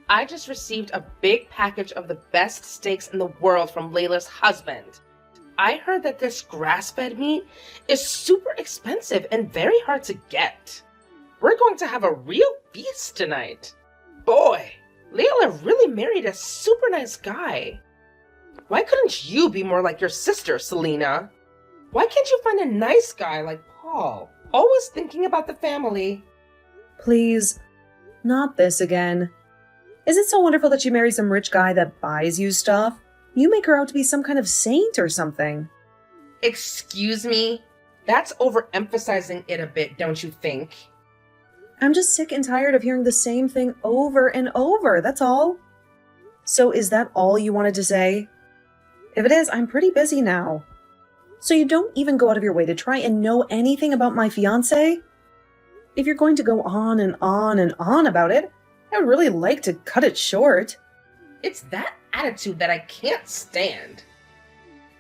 I just received a big package of the best steaks in the world from Layla's husband. I heard that this grass-fed meat is super expensive and very hard to get. We're going to have a real feast tonight. Boy, Layla really married a super nice guy. Why couldn't you be more like your sister, Selena? Why can't you find a nice guy like Paul, always thinking about the family? Please, not this again. Is it so wonderful that you marry some rich guy that buys you stuff? You make her out to be some kind of saint or something. Excuse me? That's overemphasizing it a bit, don't you think? I'm just sick and tired of hearing the same thing over and over, that's all. So is that all you wanted to say? If it is, I'm pretty busy now. So you don't even go out of your way to try and know anything about my fiancé? If you're going to go on and on and on about it, I would really like to cut it short. It's that attitude that I can't stand.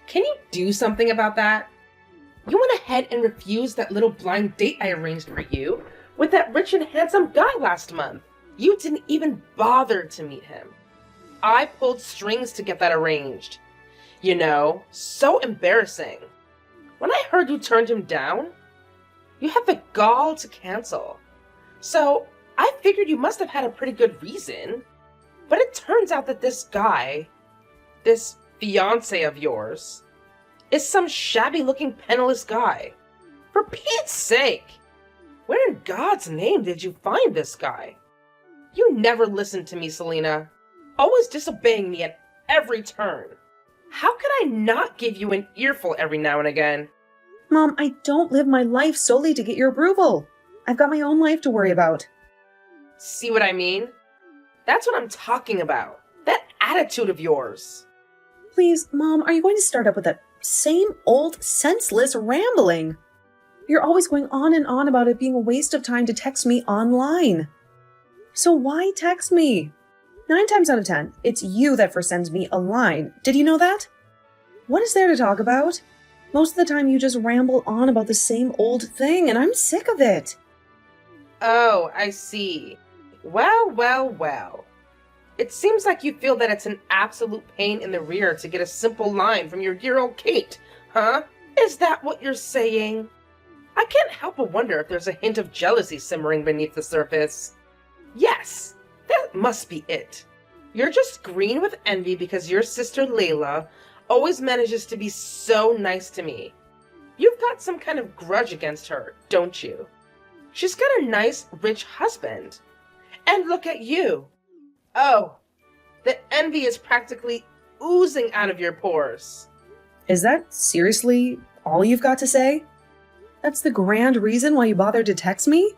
Can you do something about that? You went ahead and refused that little blind date I arranged for you with that rich and handsome guy last month. You didn't even bother to meet him. I pulled strings to get that arranged. You know, so embarrassing. When I heard you turned him down, you had the gall to cancel. So I figured you must have had a pretty good reason. But it turns out that this guy, this fiancé of yours, is some shabby-looking penniless guy. For Pete's sake! Where in God's name did you find this guy? You never listened to me, Selena. Always disobeying me at every turn. How could I not give you an earful every now and again? Mom, I don't live my life solely to get your approval. I've got my own life to worry about. See what I mean? That's what I'm talking about. That attitude of yours. Please, Mom, are you going to start up with that same old senseless rambling? You're always going on and on about it being a waste of time to text me online. So why text me? 9 times out of 10, it's you that first sends me a line. Did you know that? What is there to talk about? Most of the time you just ramble on about the same old thing, and I'm sick of it. Oh, I see. Well. It seems like you feel that it's an absolute pain in the rear to get a simple line from your dear old Kate, huh? Is that what you're saying? I can't help but wonder if there's a hint of jealousy simmering beneath the surface. Yes, that must be it. You're just green with envy because your sister Layla always manages to be so nice to me. You've got some kind of grudge against her, don't you? She's got a nice, rich husband. And look at you. Oh, the envy is practically oozing out of your pores. Is that seriously all you've got to say? That's the grand reason why you bothered to text me?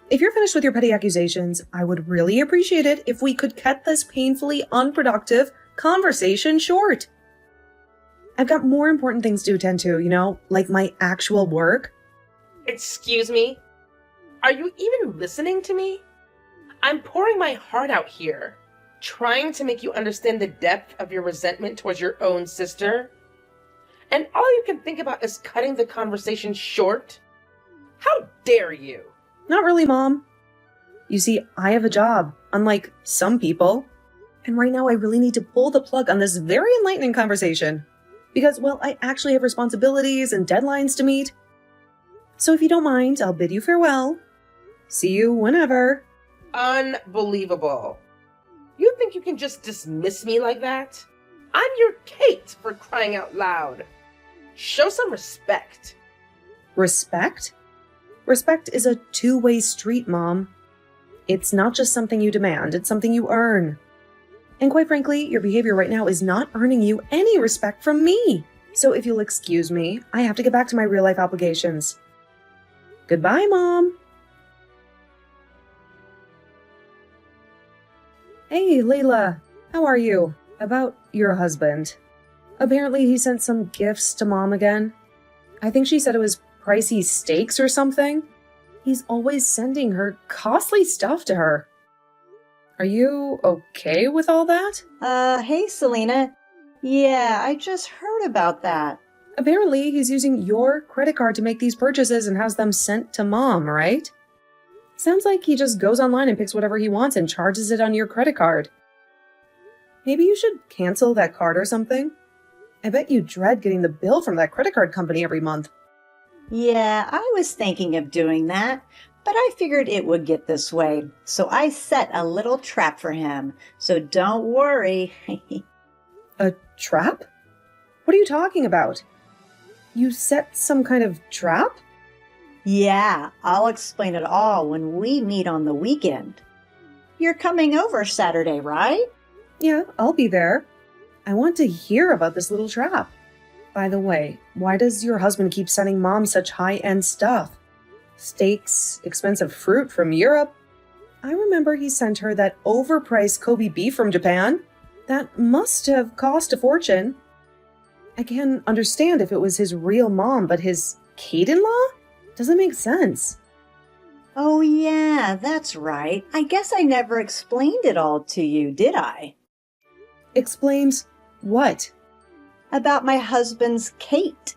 If you're finished with your petty accusations, I would really appreciate it if we could cut this painfully unproductive conversation short. I've got more important things to attend to, like my actual work. Excuse me? Are you even listening to me? I'm pouring my heart out here, trying to make you understand the depth of your resentment towards your own sister. And all you can think about is cutting the conversation short? How dare you? Not really, Mom. You see, I have a job, unlike some people. And right now I really need to pull the plug on this very enlightening conversation. Because, well, I actually have responsibilities and deadlines to meet. So if you don't mind, I'll bid you farewell. See you whenever. Unbelievable. You think you can just dismiss me like that? I'm your Kate, for crying out loud. Show some respect. Respect? Respect is a two-way street, Mom. It's not just something you demand, it's something you earn. And quite frankly, your behavior right now is not earning you any respect from me. So if you'll excuse me, I have to get back to my real-life obligations. Goodbye, Mom. Hey, Layla. How are you? About your husband. Apparently he sent some gifts to Mom again. I think she said it was pricey steaks or something. He's always sending her costly stuff to her. Are you okay with all that? Hey, Selena. Yeah, I just heard about that. Apparently he's using your credit card to make these purchases and has them sent to Mom, right? Sounds like he just goes online and picks whatever he wants and charges it on your credit card. Maybe you should cancel that card or something? I bet you dread getting the bill from that credit card company every month. Yeah, I was thinking of doing that, but I figured it would get this way, so I set a little trap for him. So don't worry. A trap? What are you talking about? You set some kind of trap? Yeah, I'll explain it all when we meet on the weekend. You're coming over Saturday, right? Yeah, I'll be there. I want to hear about this little trap. By the way, why does your husband keep sending Mom such high-end stuff? Steaks, expensive fruit from Europe? I remember he sent her that overpriced Kobe beef from Japan. That must have cost a fortune. I can understand if it was his real mom, but his Kate-in-law? Doesn't make sense. Oh yeah, that's right. I guess I never explained it all to you, did I? Explains what? About my husband's Kate.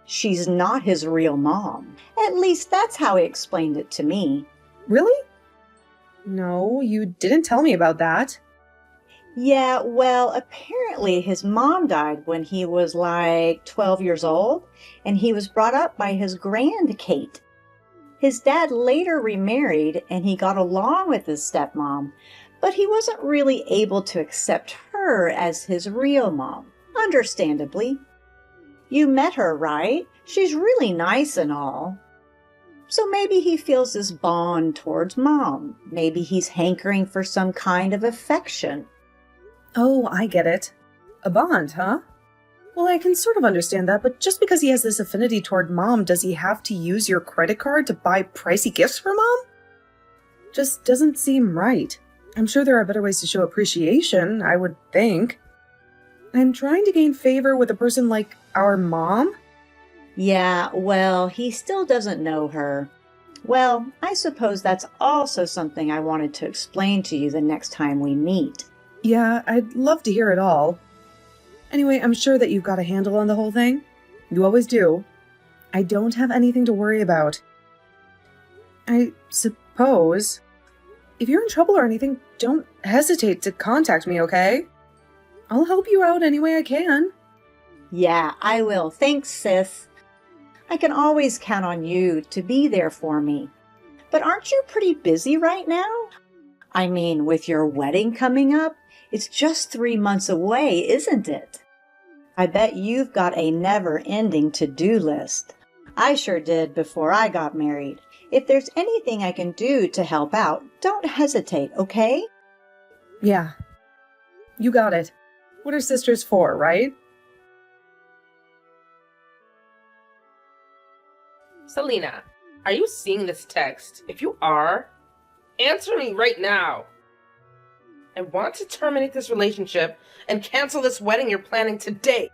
She's not his real mom. At least that's how he explained it to me. Really? No, you didn't tell me about that. Yeah, well, apparently his mom died when he was like 12 years old, and he was brought up by his grand Kate. His dad later remarried, and he got along with his stepmom, but he wasn't really able to accept her as his real mom, understandably. You met her, right? She's really nice and all. So maybe he feels this bond towards Mom. Maybe he's hankering for some kind of affection. Oh, I get it. A bond, huh? Well, I can sort of understand that, but just because he has this affinity toward Mom, does he have to use your credit card to buy pricey gifts for Mom? Just doesn't seem right. I'm sure there are better ways to show appreciation, I would think. I'm trying to gain favor with a person like our mom? Yeah, well, he still doesn't know her. Well, I suppose that's also something I wanted to explain to you the next time we meet. Yeah, I'd love to hear it all. Anyway, I'm sure that you've got a handle on the whole thing. You always do. I don't have anything to worry about. I suppose, if you're in trouble or anything, don't hesitate to contact me, okay? I'll help you out any way I can. Yeah, I will. Thanks, sis. I can always count on you to be there for me. But aren't you pretty busy right now? I mean, with your wedding coming up, it's just 3 months away, isn't it? I bet you've got a never-ending to-do list. I sure did before I got married. If there's anything I can do to help out, don't hesitate, okay? Yeah. You got it. What are sisters for, right? Selena, are you seeing this text? If you are, answer me right now. I want to terminate this relationship and cancel this wedding you're planning today.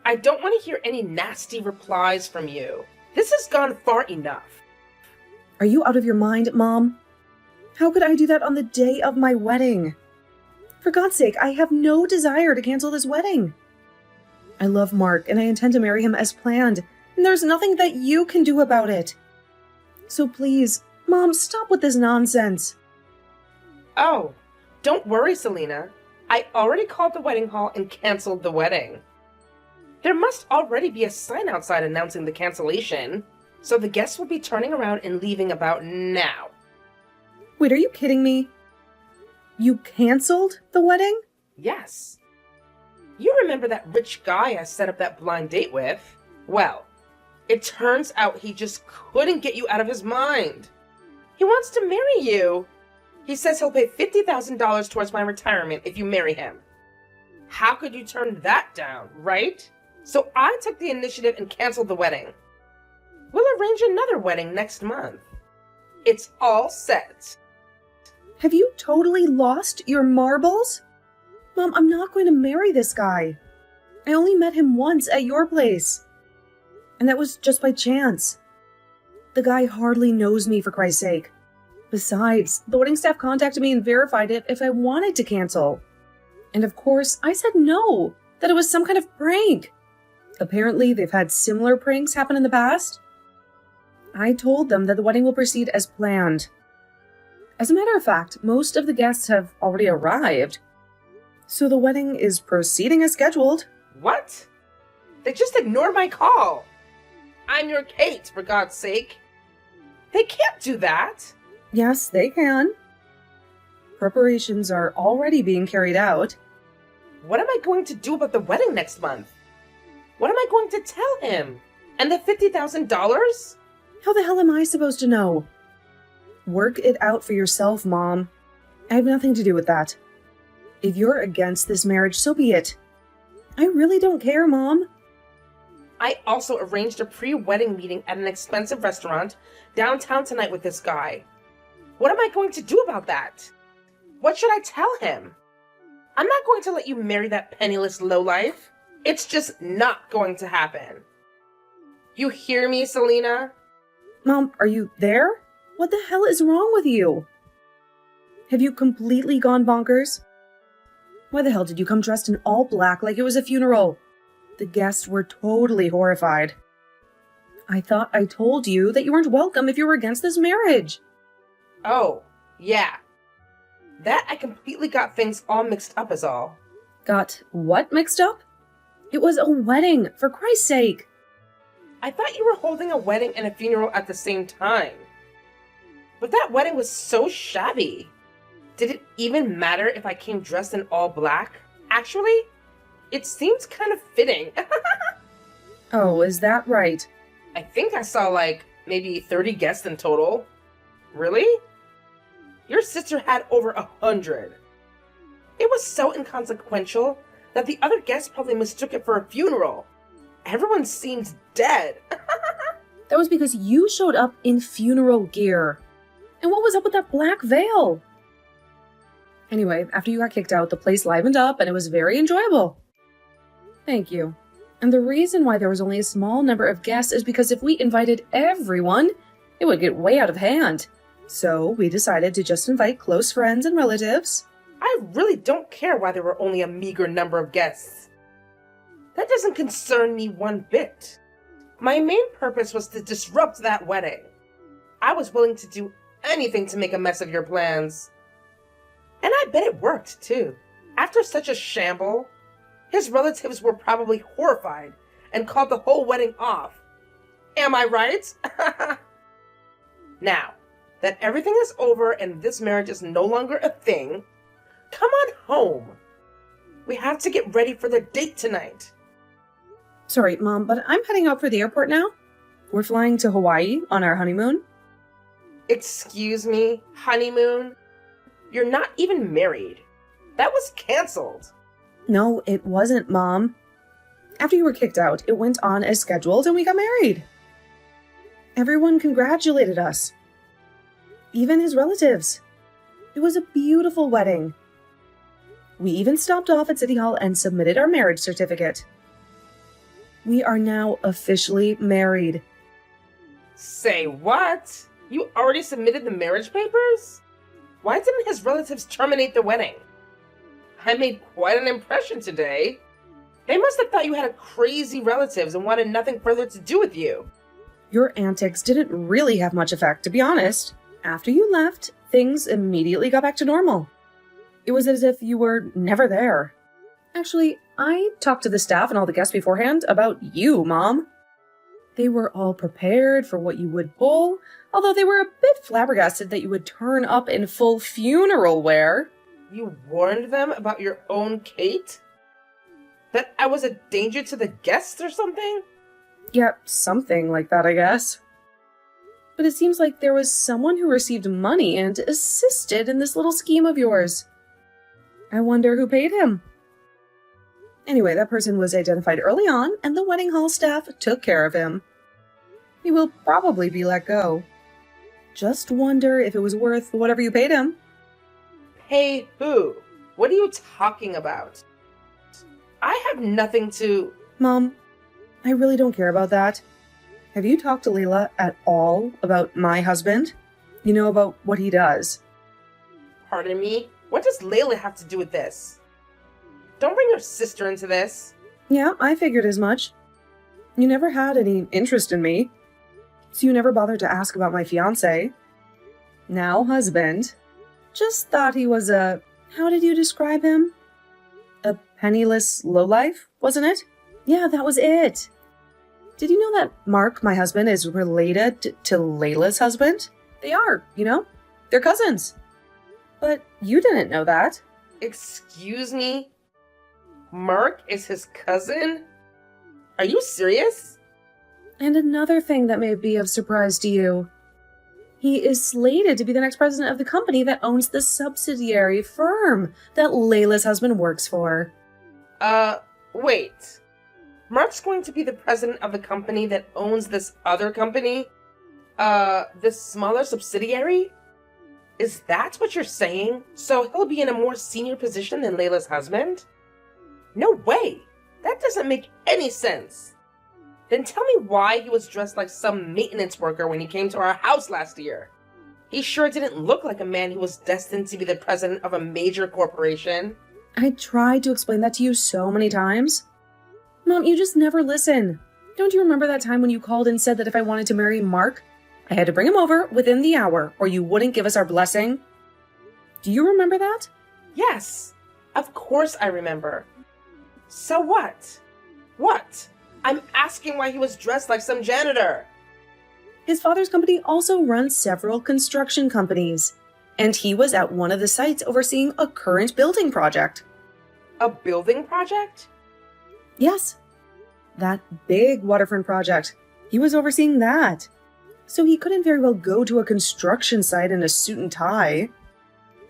I don't want to hear any nasty replies from you. This has gone far enough. Are you out of your mind, Mom? How could I do that on the day of my wedding? For God's sake, I have no desire to cancel this wedding. I love Mark, and I intend to marry him as planned, and there's nothing that you can do about it. So please, Mom, stop with this nonsense. Oh, don't worry, Selena. I already called the wedding hall and canceled the wedding. There must already be a sign outside announcing the cancellation, so the guests will be turning around and leaving about now. Wait, are you kidding me? You canceled the wedding? Yes. You remember that rich guy I set up that blind date with? Well, it turns out he just couldn't get you out of his mind. He wants to marry you. He says he'll pay $50,000 towards my retirement if you marry him. How could you turn that down, right? So I took the initiative and canceled the wedding. We'll arrange another wedding next month. It's all set. Have you totally lost your marbles? Mom, I'm not going to marry this guy. I only met him once at your place. And that was just by chance. The guy hardly knows me, for Christ's sake. Besides, the wedding staff contacted me and verified it if I wanted to cancel. And of course, I said no, that it was some kind of prank. Apparently, they've had similar pranks happen in the past. I told them that the wedding will proceed as planned. As a matter of fact, most of the guests have already arrived. So the wedding is proceeding as scheduled. What? They just ignored my call. I'm your Kate, for God's sake. They can't do that. Yes, they can. Preparations are already being carried out. What am I going to do about the wedding next month? What am I going to tell him? And the $50,000? How the hell am I supposed to know? Work it out for yourself, Mom. I have nothing to do with that. If you're against this marriage, so be it. I really don't care, Mom. I also arranged a pre-wedding meeting at an expensive restaurant downtown tonight with this guy. What am I going to do about that? What should I tell him? I'm not going to let you marry that penniless lowlife. It's just not going to happen. You hear me, Selena? Mom, are you there? What the hell is wrong with you? Have you completely gone bonkers? Why the hell did you come dressed in all black like it was a funeral? The guests were totally horrified. I thought I told you that you weren't welcome if you were against this marriage. Oh, yeah. That I completely got things all mixed up is all. Got what mixed up? It was a wedding, for Christ's sake. I thought you were holding a wedding and a funeral at the same time. But that wedding was so shabby. Did it even matter if I came dressed in all black? Actually, it seems kind of fitting. Oh, is that right? I think I saw like maybe 30 guests in total. Really? Your sister had over 100. It was so inconsequential that the other guests probably mistook it for a funeral. Everyone seemed dead. That was because you showed up in funeral gear. And what was up with that black veil? Anyway, after you got kicked out, the place livened up and it was very enjoyable. Thank you. And the reason why there was only a small number of guests is because if we invited everyone, it would get way out of hand. So we decided to just invite close friends and relatives. I really don't care why there were only a meager number of guests. That doesn't concern me one bit. My main purpose was to disrupt that wedding. I was willing to do anything to make a mess of your plans. And I bet it worked, too. After such a shamble, his relatives were probably horrified and called the whole wedding off. Am I right? Now, that everything is over and this marriage is no longer a thing, come on home. We have to get ready for the date tonight. Sorry, Mom, but I'm heading out for the airport now. We're flying to Hawaii on our honeymoon. Excuse me, honeymoon? You're not even married. That was canceled. No, it wasn't, Mom. After you were kicked out, it went on as scheduled and we got married. Everyone congratulated us. Even his relatives. It was a beautiful wedding. We even stopped off at City Hall and submitted our marriage certificate. We are now officially married. Say what? You already submitted the marriage papers? Why didn't his relatives terminate the wedding? I made quite an impression today. They must have thought you had crazy relatives and wanted nothing further to do with you. Your antics didn't really have much effect, to be honest. After you left, things immediately got back to normal. It was as if you were never there. Actually, I talked to the staff and all the guests beforehand about you, Mom. They were all prepared for what you would pull, although they were a bit flabbergasted that you would turn up in full funeral wear. You warned them about your own Kate? That I was a danger to the guests or something? Yeah, something like that, I guess. But it seems like there was someone who received money and assisted in this little scheme of yours. I wonder who paid him. Anyway, that person was identified early on, and the wedding hall staff took care of him. He will probably be let go. Just wonder if it was worth whatever you paid him. Hey, who? What are you talking about? I have nothing to... Mom, I really don't care about that. Have you talked to Layla at all about my husband? You know, about what he does. Pardon me? What does Layla have to do with this? Don't bring your sister into this. Yeah, I figured as much. You never had any interest in me. So you never bothered to ask about my fiancé. Now husband. Just thought he was how did you describe him? A penniless lowlife, wasn't it? Yeah, that was it. Did you know that Mark, my husband, is related to Layla's husband? They are, They're cousins. But you didn't know that. Excuse me? Mark is his cousin? Are you serious? And another thing that may be of surprise to you. He is slated to be the next president of the company that owns the subsidiary firm that Layla's husband works for. Wait. Mark's going to be the president of the company that owns this other company? This smaller subsidiary? Is that what you're saying? So he'll be in a more senior position than Layla's husband? No way! That doesn't make any sense. Then tell me why he was dressed like some maintenance worker when he came to our house last year. He sure didn't look like a man who was destined to be the president of a major corporation. I tried to explain that to you so many times. Mom, you just never listen. Don't you remember that time when you called and said that if I wanted to marry Mark, I had to bring him over within the hour or you wouldn't give us our blessing? Do you remember that? Yes, of course I remember. So what? What? I'm asking why he was dressed like some janitor. His father's company also runs several construction companies, and he was at one of the sites overseeing a current building project. A building project? Yes, that big waterfront project. He was overseeing that. So he couldn't very well go to a construction site in a suit and tie.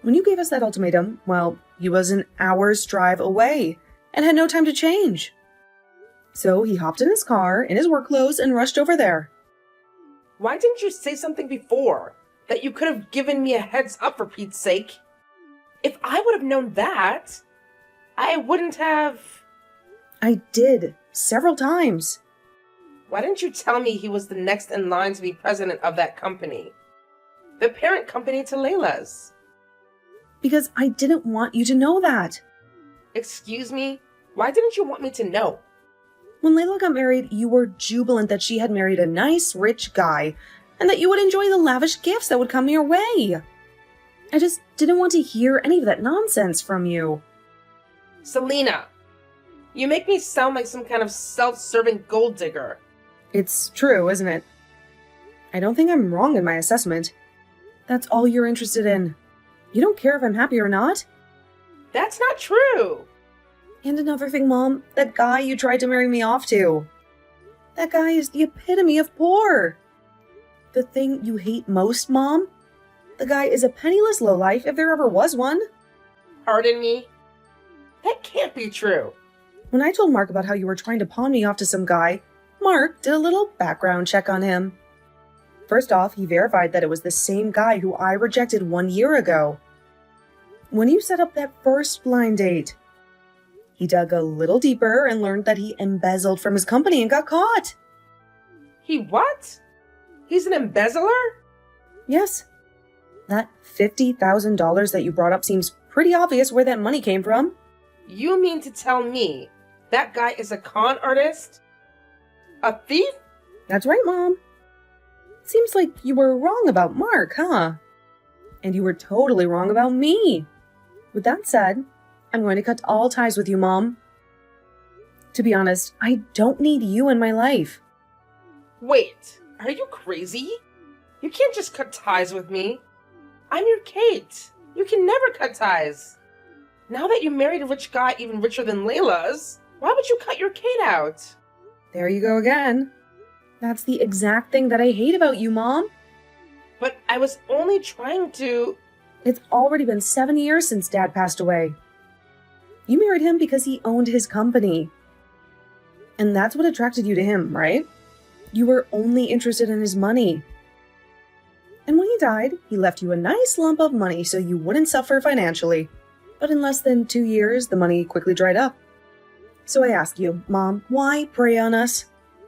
When you gave us that ultimatum, well, he was an hour's drive away and had no time to change. So he hopped in his car, in his work clothes, and rushed over there. Why didn't you say something before? That you could have given me a heads up, for Pete's sake. If I would have known that, I wouldn't have... I did, several times. Why didn't you tell me he was the next in line to be president of that company? The parent company to Layla's. Because I didn't want you to know that. Excuse me? Why didn't you want me to know? When Layla got married, you were jubilant that she had married a nice, rich guy, and that you would enjoy the lavish gifts that would come your way. I just didn't want to hear any of that nonsense from you. Selena, you make me sound like some kind of self-serving gold digger. It's true, isn't it? I don't think I'm wrong in my assessment. That's all you're interested in. You don't care if I'm happy or not. That's not true. And another thing, Mom, that guy you tried to marry me off to. That guy is the epitome of poor. The thing you hate most, Mom? The guy is a penniless lowlife if there ever was one. Pardon me? That can't be true. When I told Mark about how you were trying to pawn me off to some guy, Mark did a little background check on him. First off, he verified that it was the same guy who I rejected 1 year ago. When you set up that first blind date, he dug a little deeper and learned that he embezzled from his company and got caught. He what? He's an embezzler? Yes. That $50,000 that you brought up seems pretty obvious where that money came from. You mean to tell me that guy is a con artist? A thief? That's right, Mom. Seems like you were wrong about Mark, huh? And you were totally wrong about me. With that said, I'm going to cut all ties with you, Mom. To be honest, I don't need you in my life. Wait, are you crazy? You can't just cut ties with me. I'm your Kate. You can never cut ties. Now that you married a rich guy even richer than Layla's, why would you cut your Kate out? There you go again. That's the exact thing that I hate about you, Mom. But I was only trying to... It's already been 7 years since Dad passed away. You married him because he owned his company. And that's what attracted you to him, right? You were only interested in his money. And when he died, he left you a nice lump of money so you wouldn't suffer financially. But in less than 2 years, the money quickly dried up. So I ask you, Mom, why prey on us?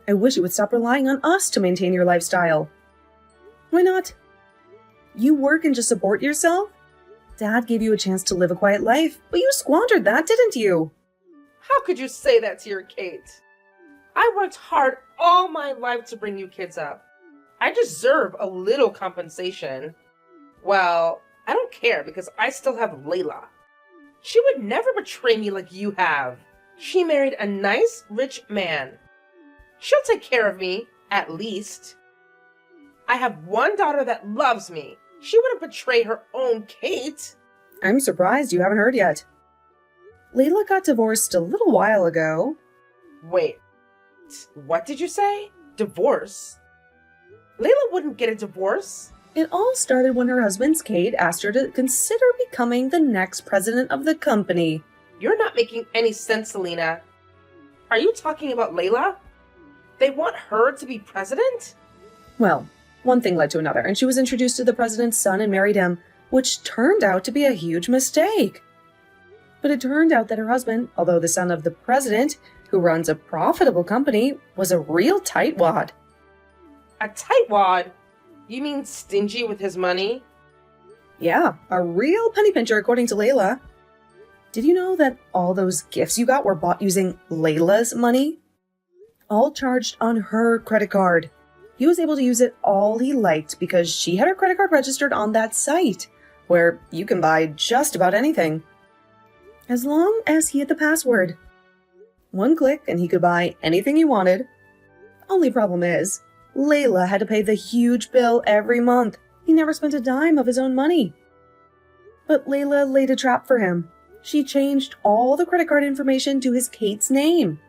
I wish you would stop relying on us to maintain your lifestyle. Why not? You work and just support yourself? Dad gave you a chance to live a quiet life, but you squandered that, didn't you? How could you say that to your Kate? I worked hard all my life to bring you kids up. I deserve a little compensation. Well, I don't care because I still have Layla. She would never betray me like you have. She married a nice, rich man. She'll take care of me, at least. I have one daughter that loves me. She wouldn't betray her own Kate. I'm surprised you haven't heard yet. Layla got divorced a little while ago. Wait, what did you say? Divorce? Layla wouldn't get a divorce. It all started when her husband's Kate asked her to consider becoming the next president of the company. You're not making any sense, Selena. Are you talking about Layla? They want her to be president? Well, one thing led to another, and she was introduced to the president's son and married him, which turned out to be a huge mistake. But it turned out that her husband, although the son of the president, who runs a profitable company, was a real tightwad. A tightwad? You mean stingy with his money? Yeah, a real penny pincher according to Layla. Did you know that all those gifts you got were bought using Layla's money? All charged on her credit card. He was able to use it all he liked because she had her credit card registered on that site, where you can buy just about anything. As long as he had the password. One click and he could buy anything he wanted. Only problem is, Layla had to pay the huge bill every month. He never spent a dime of his own money. But Layla laid a trap for him. She changed all the credit card information to his Kate's name.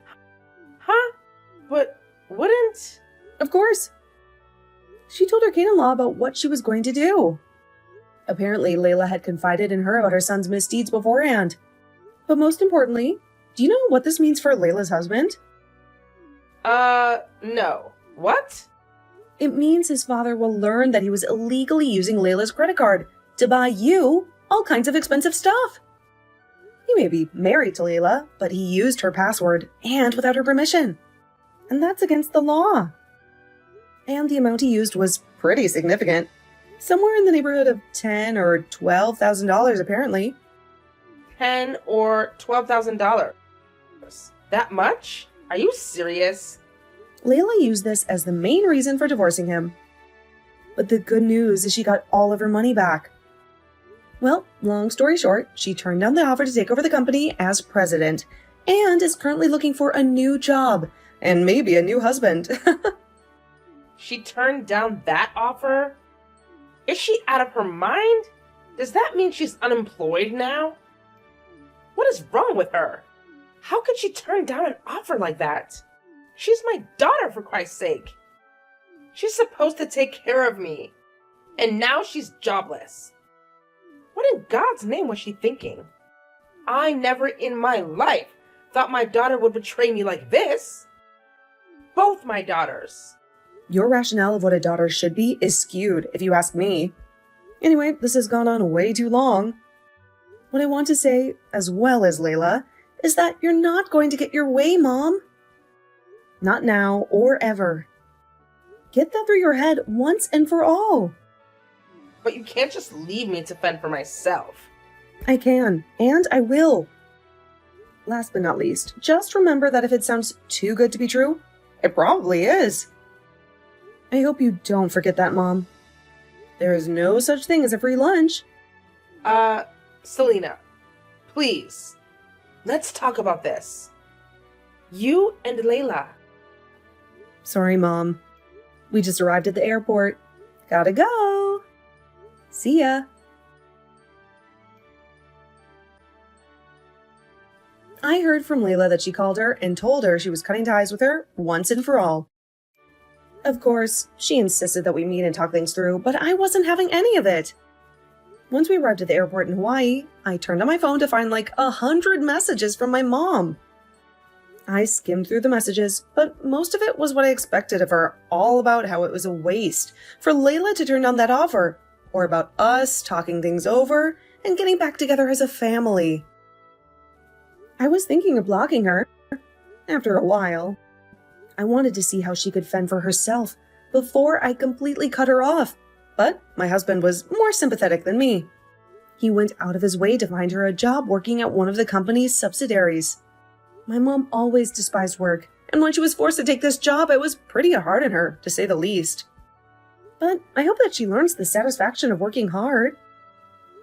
Huh? But wouldn't... Of course. She told her Kate-in-law about what she was going to do. Apparently, Layla had confided in her about her son's misdeeds beforehand. But most importantly, do you know what this means for Layla's husband? No. What? It means his father will learn that he was illegally using Layla's credit card to buy you all kinds of expensive stuff. He may be married to Layla, but he used her password and without her permission. And that's against the law. And the amount he used was pretty significant. Somewhere in the neighborhood of $10,000 or $12,000 apparently. $10,000 or $12,000? That much? Are you serious? Layla used this as the main reason for divorcing him. But the good news is she got all of her money back. Well, long story short, she turned down the offer to take over the company as president and is currently looking for a new job and maybe a new husband. She turned down that offer? Is she out of her mind? Does that mean she's unemployed now? What is wrong with her? How could she turn down an offer like that? She's my daughter, for Christ's sake. She's supposed to take care of me. And now she's jobless. What in God's name was she thinking? I never in my life thought my daughter would betray me like this. Both my daughters. Your rationale of what a daughter should be is skewed, if you ask me. Anyway, this has gone on way too long. What I want to say, as well as Layla, is that you're not going to get your way, Mom. Not now or ever. Get that through your head once and for all. But you can't just leave me to fend for myself. I can, and I will. Last but not least, just remember that if it sounds too good to be true, it probably is. I hope you don't forget that, Mom. There is no such thing as a free lunch. Selena, please, let's talk about this. You and Layla. Sorry, Mom. We just arrived at the airport. Gotta go. See ya. I heard from Layla that she called her and told her she was cutting ties with her once and for all. Of course, she insisted that we meet and talk things through, but I wasn't having any of it. Once we arrived at the airport in Hawaii, I turned on my phone to find like 100 messages from my mom. I skimmed through the messages, but most of it was what I expected of her, all about how it was a waste for Layla to turn down that offer, or about us talking things over and getting back together as a family. I was thinking of blocking her, after a while. I wanted to see how she could fend for herself before I completely cut her off, but my husband was more sympathetic than me. He went out of his way to find her a job working at one of the company's subsidiaries. My mom always despised work, and when she was forced to take this job, it was pretty hard on her, to say the least. But I hope that she learns the satisfaction of working hard.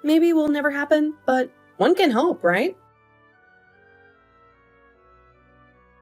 Maybe it will never happen, but one can hope, right?